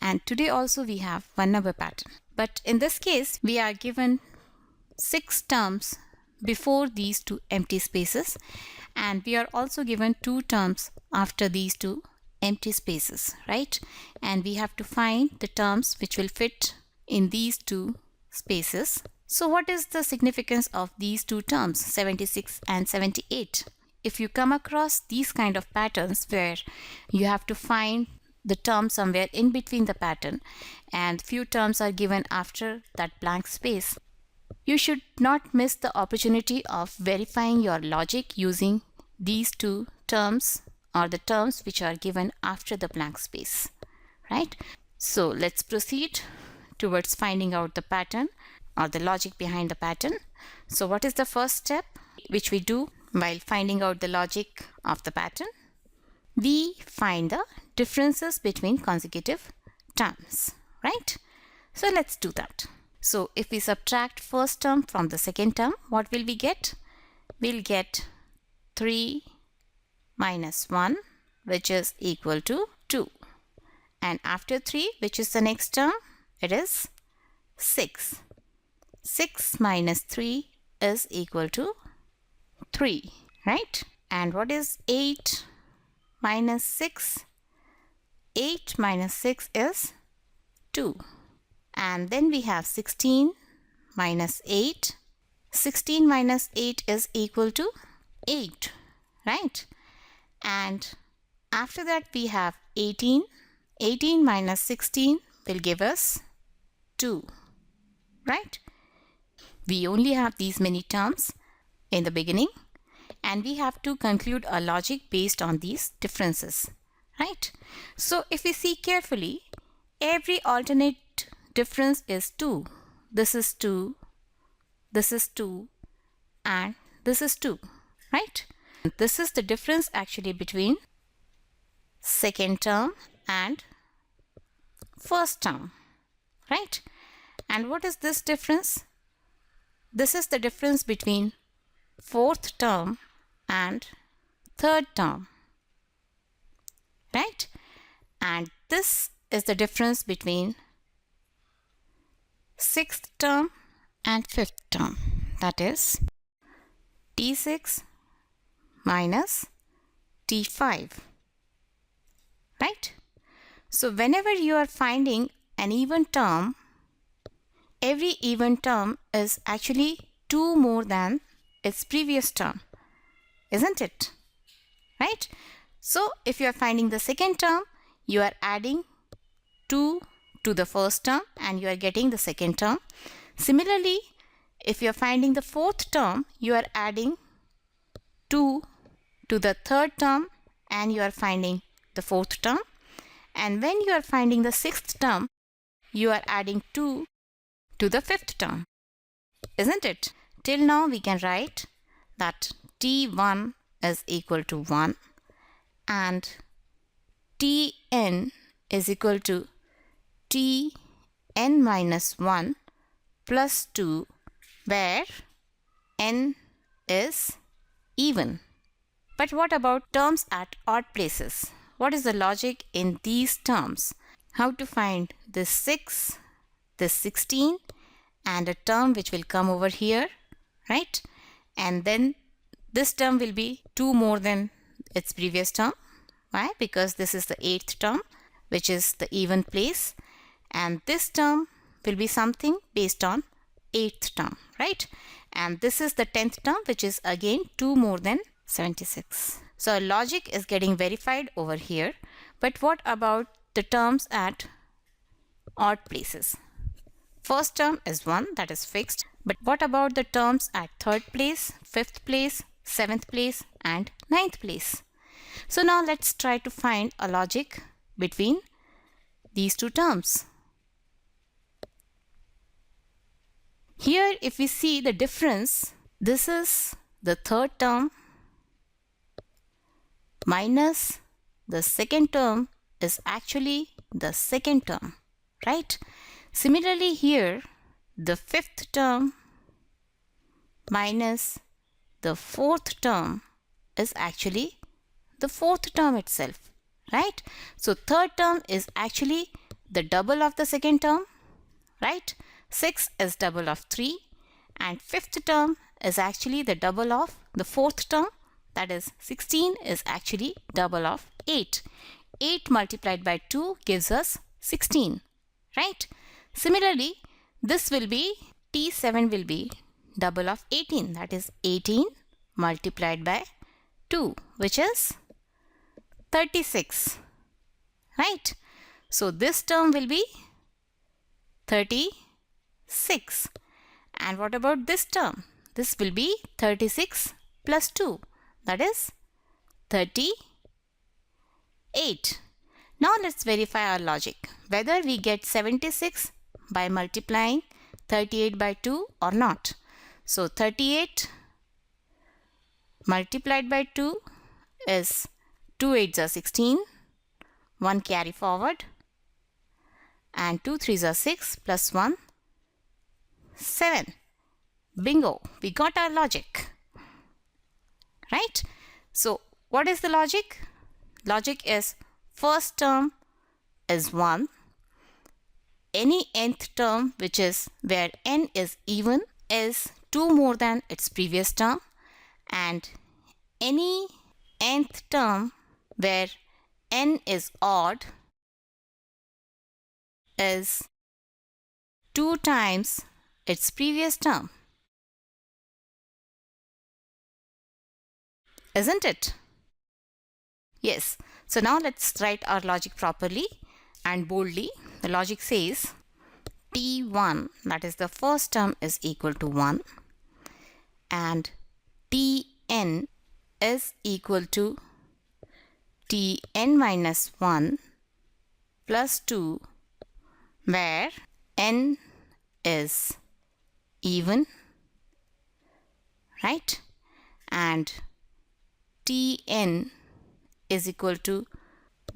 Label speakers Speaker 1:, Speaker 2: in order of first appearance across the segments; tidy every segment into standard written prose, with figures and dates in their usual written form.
Speaker 1: And today also we have one number pattern. But in this case, we are given 6 terms before these 2 empty spaces, and we are also given 2 terms after these 2 empty spaces, right? And we have to find the terms which will fit in these 2 spaces. So what is the significance of these 2 terms, 76 and 78? If you come across these kind of patterns where you have to find the term somewhere in between the pattern and few terms are given after that blank space, you should not miss the opportunity of verifying your logic using these 2 terms or the terms which are given after the blank space, right? So let's proceed towards finding out the pattern or the logic behind the pattern. So what is the first step which we do while finding out the logic of the pattern? We find the differences between consecutive terms, right? So let's do that. So if we subtract first term from the second term, what will we get? We'll get 3 minus 1, which is equal to 2. And after 3, which is the next term, it is 6. 6 minus 3 is equal to 3, right? And what is 8 minus 6? 8 minus 6 is 2. And then we have 16 minus 8. 16 minus 8 is equal to 8, right? And after that we have 18. 18 minus 16 will give us 2, right? We only have these many terms in the beginning, and we have to conclude a logic based on these differences, right? So if we see carefully, every alternate difference is 2. This is 2, this is 2, and this is 2, right? This is the difference actually between second term and first term, right? And what is this difference? This is the difference between fourth term and third term, right? And this is the difference between sixth term and fifth term, that is T6 minus T5, right? So whenever you are finding an even term, every even term is actually 2 more than its previous term, isn't it? Right? So if you are finding the second term, you are adding 2 to the first term and you are getting the second term. Similarly, if you are finding the fourth term, you are adding 2 to the third term and you are finding the fourth term. And when you are finding the sixth term, you are adding 2 to the fifth term, isn't it? Till now we can write that T1 is equal to 1 and Tn is equal to Tn minus 1 plus 2, where n is even. But what about terms at odd places? What is the logic in these terms? How to find this 6, this 16, and a term which will come over here, right? And then this term will be 2 more than its previous term. Why? Because this is the 8th term, which is the even place, and this term will be something based on 8th term, right? And this is the 10th term, which is again 2 more than 76. So our logic is getting verified over here. But what about the terms at odd places? First term is 1, that is fixed. But what about the terms at 3rd place, 5th place, 7th place, and 9th place? So now let's try to find a logic between these 2 terms. Here, if we see the difference, this is the 3rd term minus the 2nd term is actually the 2nd term, right? Similarly here, the 5th term minus the 4th term is actually the 4th term itself, right? So 3rd term is actually the double of the second term, right? 6 is double of 3, and fifth term is actually the double of the fourth term, that is 16 is actually double of 8. 8 multiplied by 2 gives us 16, right? Similarly, this will be T7 will be double of 18, that is 18 multiplied by 2, which is 36, right? So this term will be 36. And what about this term? This will be 36 plus 2, that is 38. Now let's verify our logic, whether we get 76 by multiplying 38 by 2 or not. So 38 multiplied by 2 is 2 8s are 16, 1 carry forward, and 2 3s are 6 plus 1 7. Bingo, we got our logic, right? So what is the logic? Logic is first term is 1. Any nth term which is where n is even is 2 more than its previous term, and any nth term where n is odd is 2 times its previous term. Isn't it? Yes. So now let's write our logic properly and boldly. The logic says T1, that is the first term, is equal to 1, and Tn is equal to Tn minus 1 plus 2, where n is even, right? And Tn is equal to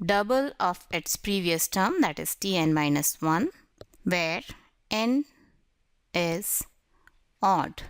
Speaker 1: double of its previous term, that is Tn minus 1, where n is odd.